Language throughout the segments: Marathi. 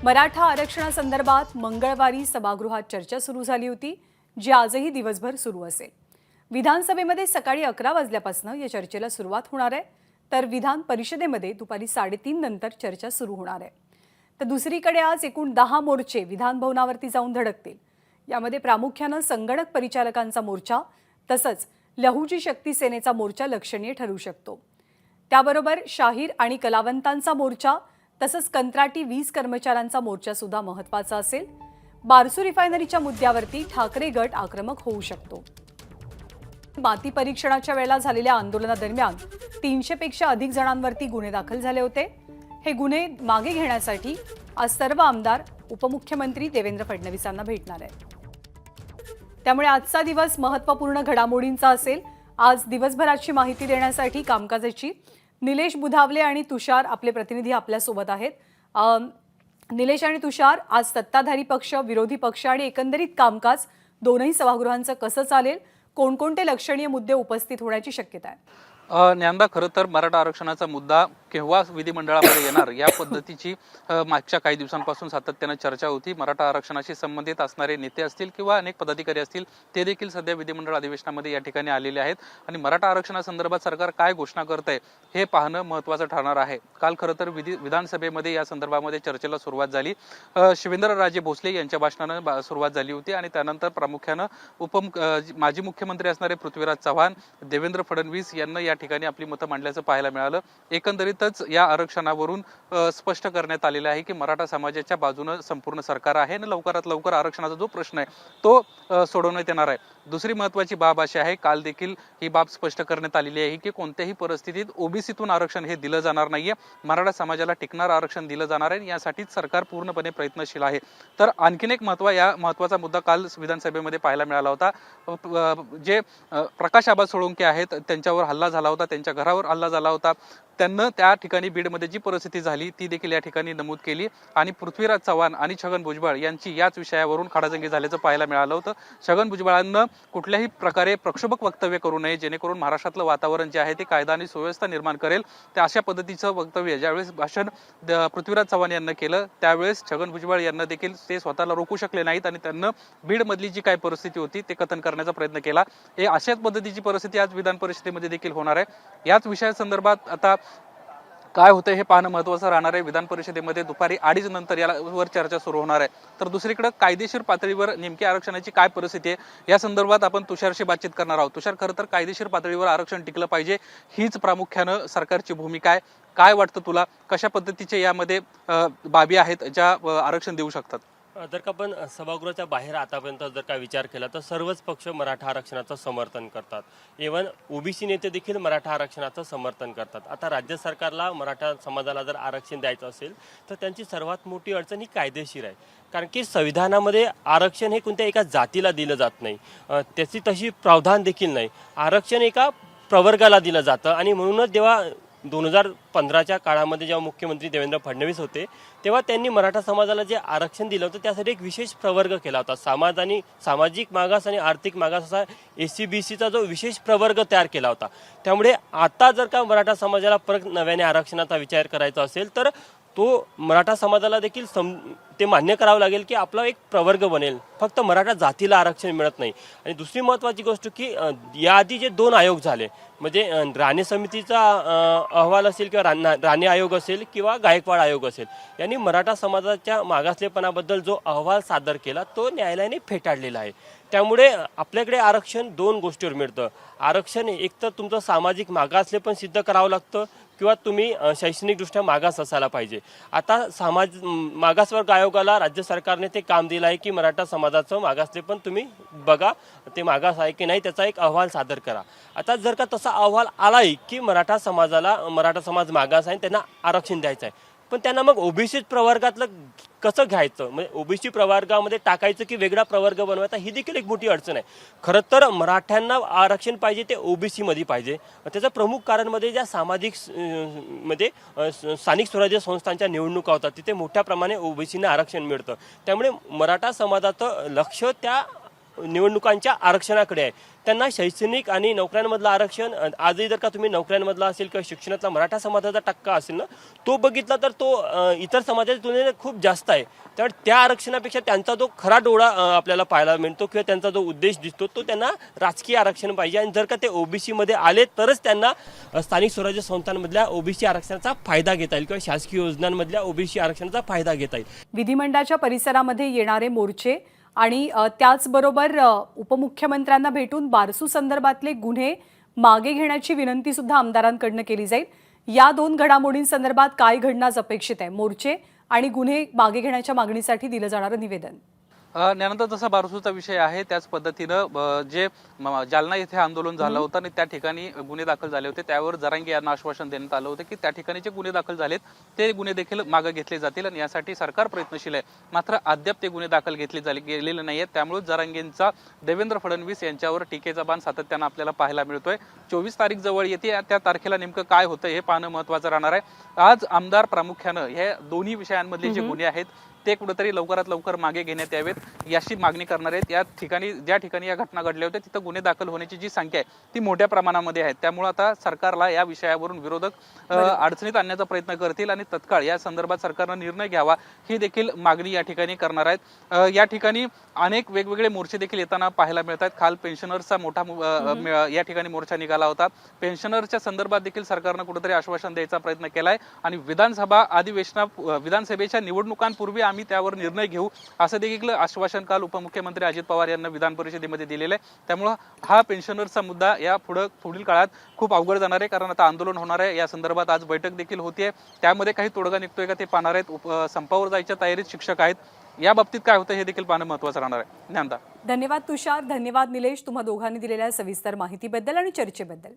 मराठा आरक्षणासंदर्भात मंगळवारी सभागृहात चर्चा सुरू झाली होती, जी आजही दिवसभर सुरू असेल। विधानसभेमध्ये सकाळी 11 वाजल्यापासून या चर्चेला सुरुवात होणार आहे, तर विधान परिषदेमध्ये दुपारी 3:30 नंतर चर्चा सुरू होणार आहे। तर दुसरीकडे आज एकूण 10 मोर्चे विधान भवनावरती जाऊन धडकतील। यामध्ये प्रामुख्याने संगणक परिचालकांचा मोर्चा तसंच लहुजी शक्ती सेनेचा मोर्चा लक्षणीय ठरू शकतो। त्याबरोबर शाहीर आणि कलावंतांचा मोर्चा तसंच कंत्राटी वीज कर्मचाऱ्यांचा मोर्चा सुद्धा महत्त्वाचा असेल। बारसू रिफायनरीच्या मुद्द्यावरती ठाकरे गट आक्रमक होऊ शकतो। माती परीक्षणाच्या वेळेला झालेल्या आंदोलनादरम्यान 300 पेक्षा अधिक जणांवरती गुन्हे दाखल झाले होते। हे गुन्हे मागे घेण्यासाठी आज सर्व आमदार उपमुख्यमंत्री देवेंद्र फडणवीसांना भेटणार आहेत। त्यामुळे आजचा दिवस महत्त्वपूर्ण घडामोडींचा असेल। आज दिवसभराची माहिती देण्यासाठी कामकाजाची निलेश बुधावले आणि तुषार आपले प्रतिनिधी आपल्या सोबत आहेत। निलेश आणि तुषार, आज सत्ताधारी पक्ष, विरोधी पक्ष आणि एकंदरीत कामकाज दोनही सभागृहांचं कसं चालेल, कोणकोणते लक्षणीय मुद्दे उपस्थित होण्याची शक्यता आहे? ज्ञानदा, खरं तर मराठा आरक्षणाचा मुद्दा केव्हा विधिमंडळामध्ये येणार या पद्धतीची मागच्या काही दिवसांपासून सातत्याने चर्चा होती। मराठा आरक्षणाशी संबंधित असणारे नेते असतील किंवा अनेक पदाधिकारी असतील, ते देखील सध्या विधिमंडळ अधिवेशनामध्ये या ठिकाणी आलेले आहेत आणि मराठा आरक्षणासंदर्भात सरकार काय घोषणा करतंय हे पाहणं महत्त्वाचं ठरणार आहे। काल खरं तर विधानसभेमध्ये या संदर्भामध्ये चर्चेला सुरुवात झाली। शिवेंद्रराजे भोसले यांच्या भाषणानं सुरुवात झाली होती आणि त्यानंतर प्रामुख्यानं माजी मुख्यमंत्री असणारे पृथ्वीराज चव्हाण, देवेंद्र फडणवीस यांना या ठिकाणी आपली मतं मांडल्याचं पाहायला मिळालं। एकंदरीतच या आरक्षणावरून स्पष्ट करण्यात आलेलं आहे की मराठा समाजाच्या बाजूने संपूर्ण सरकार आहे आणि लवकरात लवकर आरक्षणाचा जो प्रश्न आहे तो सोडवण्यात येणार आहे। दुसरी महत्त्वाची बाब अशी आहे, काल देखील ही बाब स्पष्ट करण्यात आलेली आहे की कोणत्याही परिस्थितीत ओबीसीतून आरक्षण हे दिलं जाणार नाहीये। मराठा समाजाला टिकणार आरक्षण दिलं जाणार आहे, यासाठीच सरकार पूर्णपणे प्रयत्नशील आहे। तर आणखीन एक महत्त्वाचा मुद्दा काल विधानसभेमध्ये पाहायला मिळाला होता। जे प्रकाश आबा सोळंके आहेत त्यांच्यावर हल्ला झाला होता, त्यांच्या घरावर हल्ला झाला होता। त्यांना त्या ठिकाणी बीडमध्ये जी परिस्थिती झाली ती देखील या ठिकाणी नमूद केली आणि पृथ्वीराज चव्हाण आणि छगन भुजबळ यांची याच विषयावरून खडाजंगी झाल्याचं पाहायला मिळालं होतं। छगन भुजबळांना कुठल्याही प्रकारे प्रक्षोभक वक्तव्य करू नये, जेणेकरून महाराष्ट्रातलं वातावरण जे आहे ते कायदा आणि सुव्यवस्था निर्माण करेल। त्या अशा पद्धतीचं वक्तव्य ज्यावेळेस भाषण पृथ्वीराज चव्हाण यांना केलं त्यावेळेस छगन भुजबळ यांना देखील ते स्वतःला रोखू शकले नाहीत आणि त्यांना बीडमधली जी काय परिस्थिती होती ते कथन करण्याचा प्रयत्न केला। हे अशाच पद्धतीची परिस्थिती आज विधान परिषदेमध्ये देखील होणार आहे। याच विषयासंदर्भात आता काय होतं हे पाहणं महत्त्वाचं राहणार आहे। विधान परिषदेमध्ये दुपारी 2:30 नंतर यावर चर्चा सुरू होणार आहे। तर दुसरीकडे कायदेशीर पातळीवर नेमकी आरक्षणाची काय परिस्थिती आहे या संदर्भात आपण तुषारशी बातचीत करणार आहोत। तुषार, खरं तर कायदेशीर पातळीवर आरक्षण टिकलं पाहिजे हीच प्रामुख्यानं सरकारची भूमिका आहे। काय वाटतं तुला, कशा पद्धतीचे यामध्ये बाबी आहेत ज्या आरक्षण देऊ शकतात? जर का आपण सभागृहाच्या बाहेर आतापर्यंत जर का विचार केला तर सर्वच पक्ष मराठा आरक्षणाचं समर्थन करतात। इव्हन ओबीसी नेते देखील मराठा आरक्षणाचं समर्थन करतात। आता राज्य सरकारला मराठा समाजाला जर आरक्षण द्यायचं असेल तर त्यांची सर्वात मोठी अडचण ही कायदेशीर आहे, कारण की संविधानामध्ये आरक्षण हे कोणत्या एका जातीला दिलं जात नाही, त्याची तशी प्रावधान देखील नाही। आरक्षण एका प्रवर्गाला दिलं जातं आणि म्हणूनच जेव्हा 2015च्या काळामध्ये जेव्हा मुख्यमंत्री देवेंद्र फडणवीस होते तेव्हा त्यांनी मराठा समाजाला जे आरक्षण दिलं होतं त्यासाठी एक विशेष प्रवर्ग केला होता। सामाजिक मागास आणि आर्थिक मागास असा SC-BCचा जो विशेष प्रवर्ग तयार केला होता। त्यामुळे आता जर का मराठा समाजाला परत नव्याने आरक्षणाचा विचार करायचा असेल तर तो मराठा समाजाला देखील ते मान्य करावं लागेल की आपला एक प्रवर्ग बनेल, फक्त मराठा जातीला आरक्षण मिळत नाही। आणि दुसरी महत्त्वाची गोष्ट की याआधी जे 2 आयोग झाले, म्हणजे राणे समितीचा अहवाल असेल किंवा राणे आयोग असेल किंवा गायकवाड आयोग असेल, यांनी मराठा समाजाच्या मागासलेपणाबद्दल जो अहवाल सादर केला तो न्यायालयाने फेटाळलेला आहे। त्यामुळे आपल्याकडे आरक्षण 2 गोष्टीवर मिळतं। आरक्षण एक तर तुमचं सामाजिक मागासलेपण सिद्ध करावं लागतं किंवा तुम्ही शैक्षणिकदृष्ट्या मागास असायला पाहिजे। आता मागासवर्ग आयोगाला राज्य सरकारने ते काम दिलं आहे की मराठा समाजाचं मागासलेपण तुम्ही बघा, ते मागास आहे की नाही त्याचा एक अहवाल सादर करा। आता जर का तसा अहवाल आलाही की मराठा समाज मागास आहे, त्यांना आरक्षण द्यायचं आहे, पण त्यांना मग ओबीसी प्रवर्गातलं कसं घ्यायचं, म्हणजे ओबीसी प्रवर्गामध्ये टाकायचं की वेगळा प्रवर्ग बनवायचा, ही देखील एक मोठी अडचण आहे। खरं तर मराठ्यांना आरक्षण पाहिजे ते ओबीसी मध्ये पाहिजे। त्याचं प्रमुख कारण म्हणजे ज्या स्थानिक स्वराज्य संस्थांच्या निवडणुका होतात तिथे मोठ्या प्रमाणे ओबीसीना आरक्षण मिळतं। त्यामुळे मराठा समाजाचं लक्ष त्या निवडणुकांच्या आरक्षणाकडे आहे. त्यांना शैक्षणिक आणि नोकऱ्यांमधलं आरक्षण आजही जर का तुम्ही नोकऱ्यांमधला असेल किंवा शिक्षणातला मराठा समाजाचा टक्का असेल ना, तो बघितला तर तो इतर समाजाच्या तुलनेत खूप जास्त आहे. त्यामुळे त्या आरक्षणापेक्षा त्यांचा जो खरा डोळा आपल्याला पाहायला मिळतो किंवा त्यांचा जो उद्देश दिसतो तो त्यांना राजकीय आरक्षण पाहिजे. आणि जर का ते ओबीसी मध्ये आले तरच त्यांना स्थानिक स्वराज्य संस्थांमधल्या ओबीसी आरक्षणाचा फायदा घेता येईल किंवा शासकीय योजनांमधल्या ओबीसी आरक्षणाचा फायदा घेता येईल. विधिमंडळाच्या परिसरामध्ये येणारे मोर्चे आणि त्याचबरोबर उपमुख्यमंत्र्यांना भेटून बारसू संदर्भातले गुन्हे मागे घेण्याची विनंती सुद्धा आमदारांकडनं केली जाईल. या दोन घडामोडींसंदर्भात काय घडण्यास अपेक्षित आहे? मोर्चे आणि गुन्हे मागे घेण्याच्या मागणीसाठी दिलं जाणारं निवेदन. त्यानंतर जसा बारसूचा विषय आहे त्याच पद्धतीनं जे जालना येथे आंदोलन झालं होतं आणि त्या ठिकाणी गुन्हे दाखल झाले होते, त्यावर जरांगे यांना आश्वासन देण्यात आलं होतं की त्या ठिकाणी जे गुन्हे दाखल झालेत ते गुन्हे देखील मागे घेतले जातील आणि यासाठी सरकार प्रयत्नशील आहे. मात्र अद्याप ते गुन्हे दाखल गेलेले नाही आहेत. त्यामुळे जरांगेंचा देवेंद्र फडणवीस यांच्यावर टीकेचा बाण सातत्यानं आपल्याला पाहायला मिळतोय. 24 तारीख जवळ येते, त्या तारखेला नेमकं काय होतं हे पाहणं महत्त्वाचं राहणार आहे. आज आमदार प्रामुख्यानं हे दोन्ही विषयांमधले जे गुन्हे आहेत ते कुठेतरी लवकरात लवकर मागे घेण्यात यावेत याची मागणी करणार आहेत. या ठिकाणी ज्या ठिकाणी या घटना घडल्या होत्या तिथं गुन्हे दाखल होण्याची जी संख्या आहे ती मोठ्या प्रमाणामध्ये आहे. त्यामुळे आता सरकारला या विषयावरून विरोधक अडचणीत आणण्याचा प्रयत्न करतील आणि तत्काळ या संदर्भात सरकारनं निर्णय घ्यावा ही देखील मागणी या ठिकाणी करणार आहेत. या ठिकाणी अनेक वेगवेगळे मोर्चे देखील येताना पाहायला मिळतात. काल पेन्शनर्सचा मोठा या ठिकाणी मोर्चा निघाला होता. पेन्शनर्सच्या संदर्भात देखील सरकारनं कुठेतरी आश्वासन द्यायचा प्रयत्न केलाय आणि विधानसभेच्या निवडणुकांपूर्वी आम्ही त्यावर निर्णय घेऊ असं देखील आश्वासन काल उपमुख्यमंत्री अजित पवार यांना विधान परिषदेमध्ये दिलेलं आहे. त्यामुळे हा पेन्शनर्सचा मुद्दा या पुढील काळात खूप अवघड जाणार आहे, कारण आता आंदोलन होणार आहे. या संदर्भात आज बैठक देखील होतीये, त्यामध्ये काही तोडगा निघतोय का ते पाहणार आहेत. संपावर जायच्या तयारीत शिक्षक आहेत. या बाबतीत काय होतं हे देखील पाहणं महत्त्वाचं राहणार आहे. ज्ञानदा. धन्यवाद तुषार, धन्यवाद निलेश, तुम्हा दोघांनी दिलेल्या सविस्तर माहितीबद्दल आणि चर्चेबद्दल.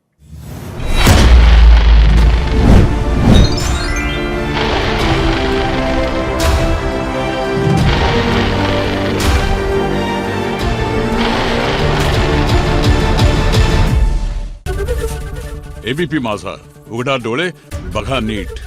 एबीपी माझा, उघडा डोळे बघा नीट.